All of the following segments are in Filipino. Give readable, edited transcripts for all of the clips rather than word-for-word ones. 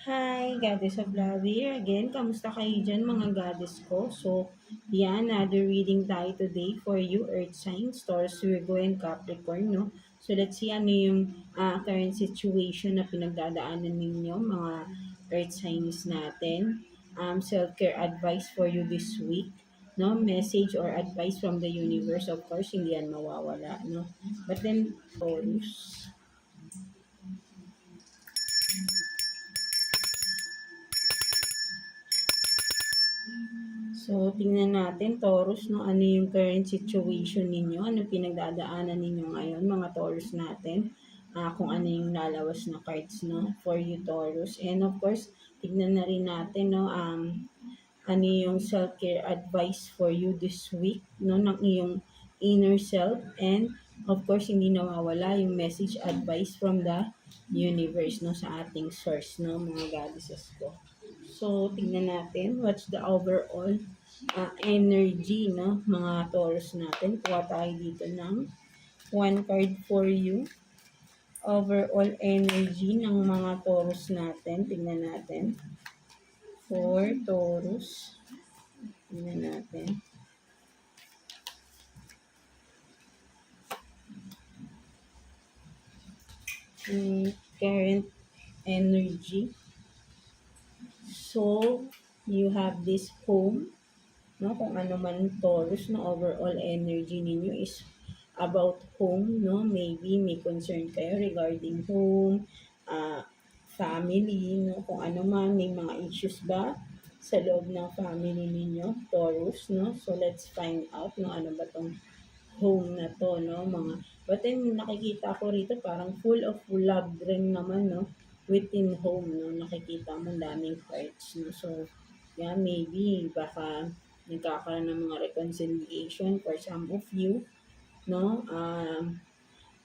Hi, Goddess of Love here again. Kamusta kayo dyan mga goddess ko? So, yan, another reading tayo today for you, Earth signs, Taurus, Virgo, and Capricorn, no? So, let's see ano yung current situation na pinagdadaanan ninyo, mga Earth signs natin. Self-care advice for you this week, no? Message or advice from the universe, of course, hindi yan mawawala, no? But then, Taurus. So, tingnan natin, Taurus, no, ano yung current situation ninyo, ano pinagdadaanan ninyo ngayon, mga Taurus natin, kung ano yung lalawas na cards, no, for you, Taurus. And of course, tignan na rin natin, no, ano yung self-care advice for you this week, no, ng iyong inner self. And of course, hindi nawawala yung message advice from the universe, no, sa ating source, no, mga goddesses ko. So, tingnan natin what's the overall energy, no, mga Taurus natin. Kuha tayo dito ng one card for you. Overall energy ng mga Taurus natin. Tingnan natin. For Taurus. Tingnan natin. Current energy. So, you have this home, no? Kung ano man Taurus, no? Overall energy ninyo is about home, no? Maybe may concern kayo regarding home, family, no? Kung ano man, may mga issues ba sa loob ng family ninyo, Taurus, no? So, let's find out, no? Ano ba tong home na to, no? But then, nakikita ko rito parang full of love rin naman, no? Within home, no? Nakikita mo daming parts, no? So, yeah, maybe baka nagkakaroon ng mga reconciliation for some of you, no?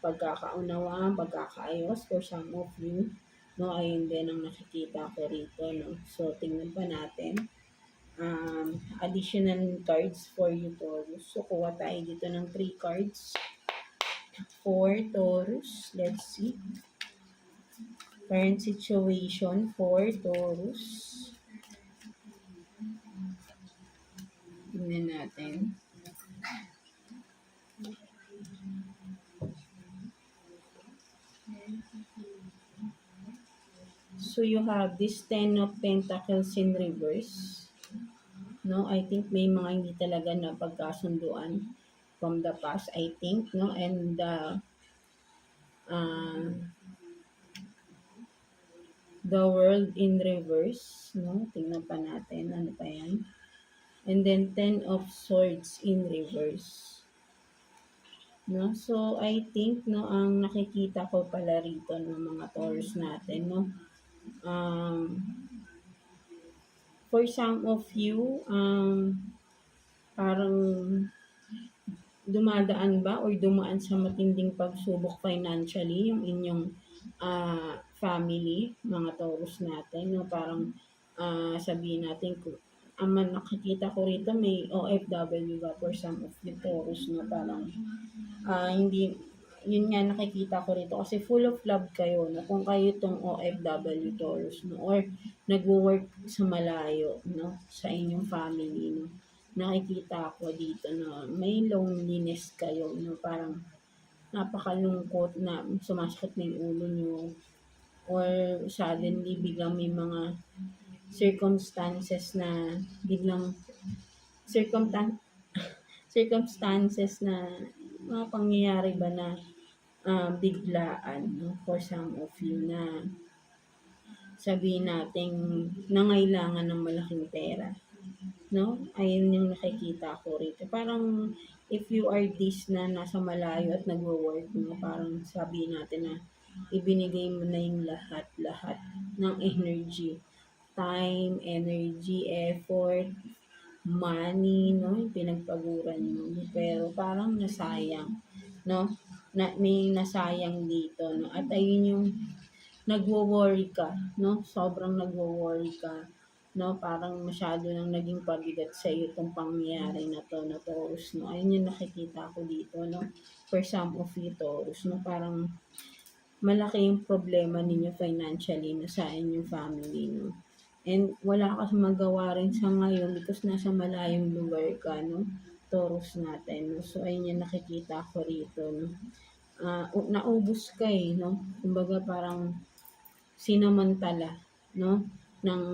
Pagkakaunawaan, pagkakaayos for some of you, no? Ayun din ang nakikita ko rito, no? So, tingnan pa natin additional cards for you, Taurus. So, kuha tayo dito ng 3 cards for Taurus. Let's see. Current situation for Taurus. Tingnan natin. So, you have this 10 of Pentacles in reverse. No, I think may mga hindi talaga na pagkasunduan from the past, I think, no? And the world in reverse, no? Tingnan pa natin, ano pa yan? And then 10 of swords in reverse. No? So, I think, no, ang nakikita ko pala rito ng mga Taurus natin, no? For some of you, parang dumadaan ba or dumaan sa matinding pagsubok financially yung inyong family, mga Taurus natin, no? Parang sabihin natin, nakikita ko rito may OFW ba for some of the Taurus, no? Parang hindi, yun nga nakikita ko rito kasi full of love kayo, no? Kung kayo itong OFW Taurus, no? Or nagwo-work sa malayo, no? Sa inyong family, no? Nakikita ko dito na may loneliness kayo, no? Parang napakalungkot na sumasakit na yung ulo nyo or suddenly biglang may mga circumstances na biglang circumstances na mga pangyayari ba na biglaan, no? For some of you na sabihin nating nangailangan ng malaking pera, no? Ayun yung nakikita ko rito. Parang if you are this na nasa malayo at nagwo-work, no? Parang sabihin natin na ibinigay mo na yung lahat-lahat ng energy, time, energy, effort, money, no? Yung pinagpaguran mo. Pero parang nasayang, no? May nasayang dito, no? At ayun yung nagwo-worry ka, no? Sobrang nagwo-worry ka, no? Parang masyado nang naging pabigat sa iyo itong pangyayari na to, na Taurus, no? Ayun yung nakikita ko dito, no? For some of you, Taurus, no? Parang malaki yung problema ninyo financially na sa inyong family, no? And wala ka magawa rin sa ngayon because nasa malayong lugar ka, no? Taurus natin, no? So, ayun yung nakikita ko rito, no? Naubos ka eh, no? Kumbaga parang sinamantala, no? Ng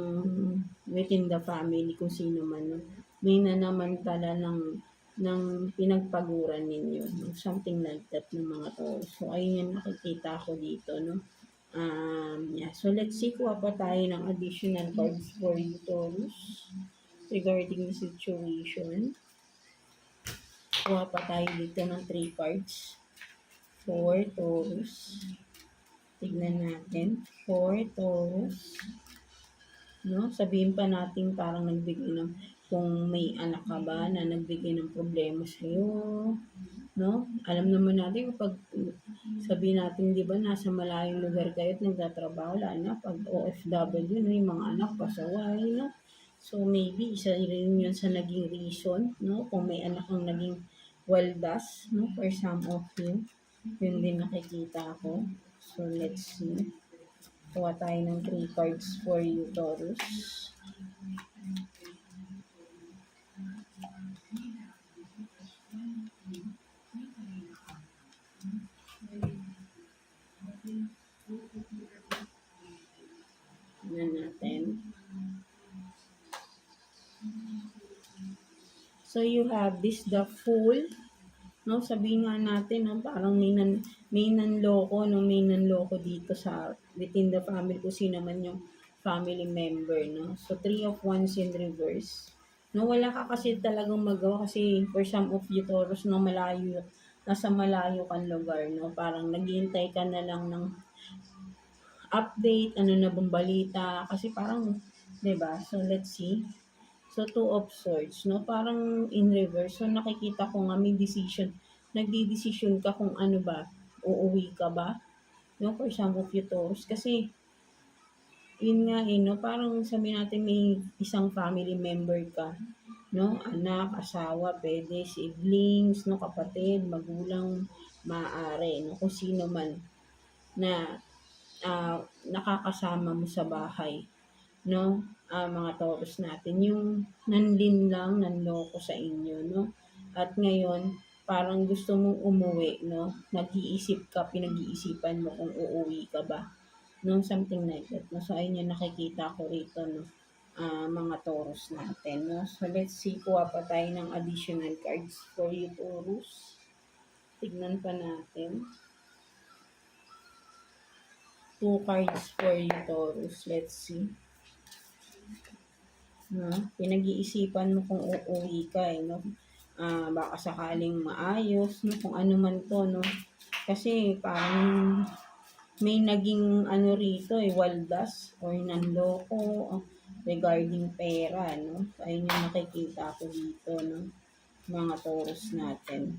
within the family, kung sino man, no? May nanamantala ng pinagpaguran ninyo, no? Something like that ng mga Taurus. So, ayun yung nakikita ko dito, no? Yeah. So, let's see, kuha pa tayo ng additional cards for you, Taurus, regarding the situation. Kuha pa tayo dito ng 3 cards for Taurus. Tignan natin. For Taurus. No? Sabihin pa natin parang nagbigay ng, kung may anak ka ba na nagbigay ng problema sa'yo, no? Alam naman natin kapag sabihin natin, di ba, nasa malayong lugar kayo at nagtatrabaho, lalo na pag OFW, no, yung mga anak pasaway, no? So, maybe isa rin yun sa naging reason, no? Kung may anak ang naging waldas, no? For some of you, yun din nakikita ko. So, let's see. Kuha tayo ng 3 cards for you, Taurus. Tignan natin. So, you have this, the Fool. No, sabihin nga natin, no, parang may nanloko, no, may nanloko dito sa within the family, kung sino man yung family member, no. So, 3 of Wands in reverse. No, wala ka kasi talagang magawa kasi for some of you, Taurus, no, nasa malayo kang lugar, no, parang naghihintay ka na lang ng update, ano na bang balita, kasi parang, 'di ba? So, let's see. So, 2 of Swords, no? Parang in reverse. So, nakikita ko nga may decision. Nagdi-decision ka kung ano ba, uuwi ka ba? No? For some of you, Taurus. Kasi, yun nga eh, no? Parang sabi natin may isang family member ka. No? Anak, asawa, pwede, siblings, no? Kapatid, magulang, maaari, no? Kung sino man na nakakasama mo sa bahay, no? Mga Taurus natin, yung nanlinlang, nanloko sa inyo, no? At ngayon, parang gusto mong umuwi, no? Nag-iisip ka, pinag-iisipan mo kung uuwi ka ba, no? Something like that, no? So, ayun yung nakikita ko rito, no? Mga Taurus natin, no? So, let's see, kuha pa tayo ng additional cards for you, Taurus. Tignan pa natin. 2 cards for you, Taurus. Let's see. No? Pinag-iisipan mo kung uuwi ka eh, no? Baka sakaling maayos, no? Kung ano man to, no? Kasi parang may naging ano rito eh, waldas or nanloko regarding pera, no? Ayun yung nakikita ko dito, no? Mga Taurus natin.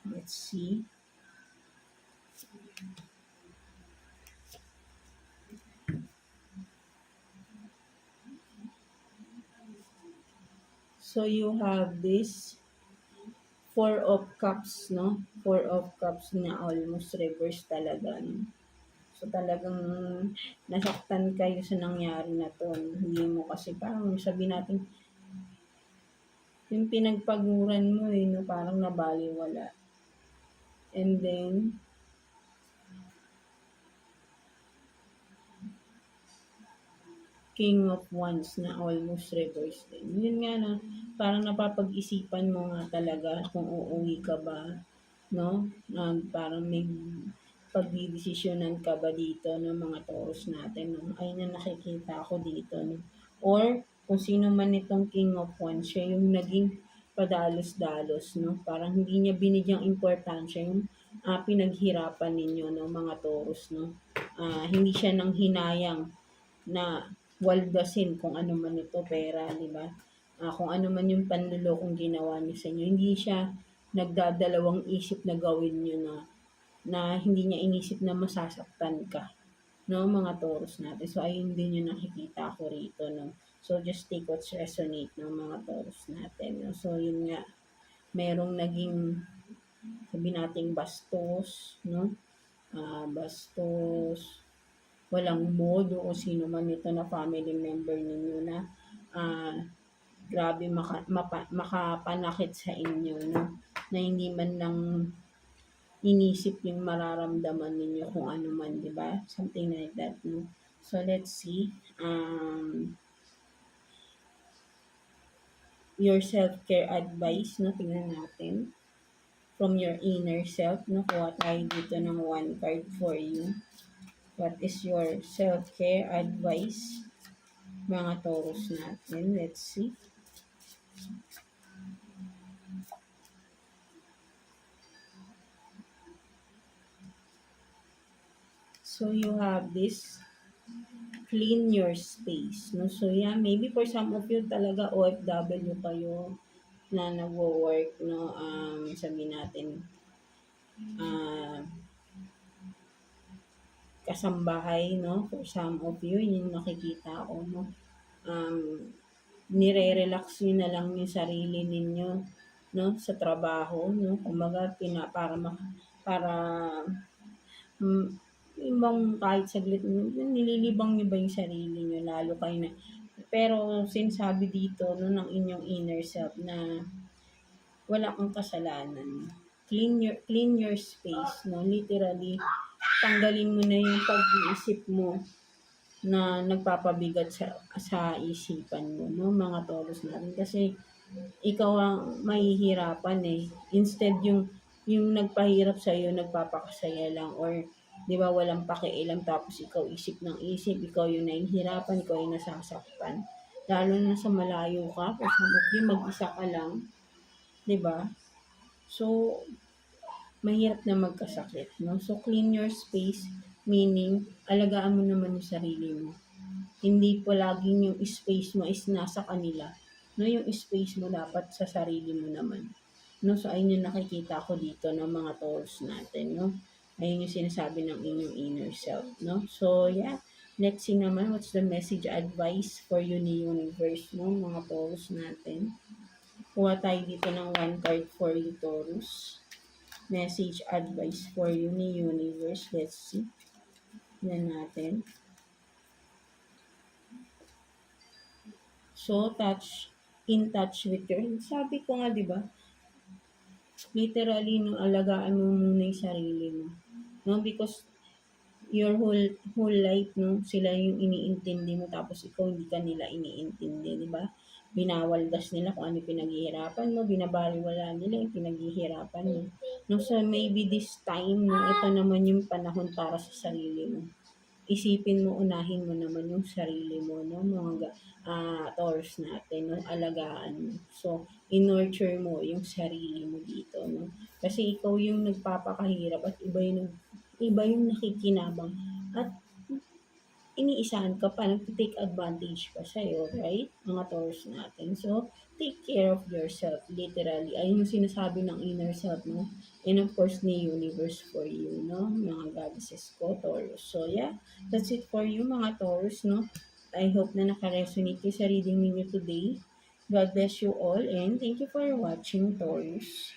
Let's see. So, you have this 4 of Cups, no? 4 of Cups na almost reverse talaga, no? So, talagang nasaktan kayo sa nangyari na to. Hindi mo kasi parang sabi natin, yung pinagpaguran mo eh, no? Parang nabaliwala. And then, King of Wands na almost reverse din. Yun nga na, parang napapag-isipan mo nga talaga kung uuwi ka ba, no? Parang may pagdidesisyonan ka ba dito ng mga Taurus natin, no? Ayun na nakikita ko dito, no? Or, kung sino man itong King of Wands, siya yung naging padalos-dalos, no? Parang hindi niya binigyang importansya yung pinaghirapan ninyo, no, mga Taurus, no? Hindi siya nang hinayang na waldasin kung ano man ito, pera, di ba? Kung ano man yung panlulokong ginawa niya sa inyo, hindi siya nagdadalawang isip na gawin niyo na hindi niya inisip na masasaktan ka, no, mga Taurus natin. So, ayun din yung nakikita ko rito, no. So, just take what's resonate ng mga Taurus natin, no. So, yun nga, merong naging, sabi nating bastos, no, bastos, walang modo o sino man ito na family member ninyo na ah, grabe makapanakit sa inyo, no? Na hindi man lang inisip yung mararamdaman ninyo kung ano man, di ba? Something like that, no? So, let's see. Your self-care advice, no? Tingnan natin. From your inner self, no? Kuha tayo dito ng one card for you. What is your self-care advice, mga Taurus natin? Let's see. So, you have this, clean your space, no? So, yeah, maybe for some of you talaga OFW kayo na nagwo-work, no? Sabihin natin, kasambahay, no? For some of you, yun yung nakikita ko, no? Nire-relax nyo na lang yung sarili ninyo, no? Sa trabaho, no? Kumbaga, para mm, yung bang kahit saglit, nililibang nyo ba yung sarili nyo, lalo kayo na, pero sinasabi dito, no, ng inyong inner self na wala kang kasalanan. Clean your space, no? Literally, tanggalin mo na yung pag-iisip mo na nagpapabigat sa isipan mo, no, mga Taurus natin. Kasi ikaw ang mahihirapan eh. Instead yung nagpahirap sa iyo nagpapakasaya lang, or 'di ba walang pakialam, tapos ikaw isip ng isip, ikaw yung nahihirapan, ikaw yung nasasaktan. Lalo na sa malayo ka, for example, yung mag-isa ka lang, 'di ba? So, mahirap na magkasakit, no? So, clean your space, meaning, alagaan mo naman yung sarili mo. Hindi palaging yung space mo is nasa kanila. No, yung space mo dapat sa sarili mo naman. No, so ayun yung nakikita ko dito ng mga Taurus natin, no? Ayun yung sinasabi ng inyong inner self, no? So, yeah. Let's see naman what's the message advice for you ni universe, no? Mga Taurus natin. Kuha tayo dito ng one card for you, Taurus. Message advice for you ni universe. Let's see. Yan natin. So, in touch with your, sabi ko nga, di ba? Literally, no, alagaan mo muna yung sarili mo. No, because your whole life, no, sila yung iniintindi mo, tapos ikaw hindi ka nila iniintindi, di ba? Binawaldas nila kung ano pinaghihirapan mo, binabaliwala nila yung pinaghihirapan mo. No, so maybe this time, no, ito naman yung panahon para sa sarili mo. Isipin mo, unahin mo naman yung sarili mo, no, mga Taurus natin, no, alagaan mo. So, in-nurture mo yung sarili mo dito, no. Kasi ikaw yung nagpapakahirap at iba yung nakikinabang at iniisahan ka pa, nag-take advantage pa sa'yo, right? Mga Taurus natin. So, take care of yourself, literally. Ayun yung sinasabi ng inner self, no? And of course, ni universe for you, no? Mga goddesses ko, Taurus. So, yeah, that's it for you, mga Taurus, no? I hope na naka-resonate kayo sa reading ninyo today. God bless you all and thank you for watching, Taurus.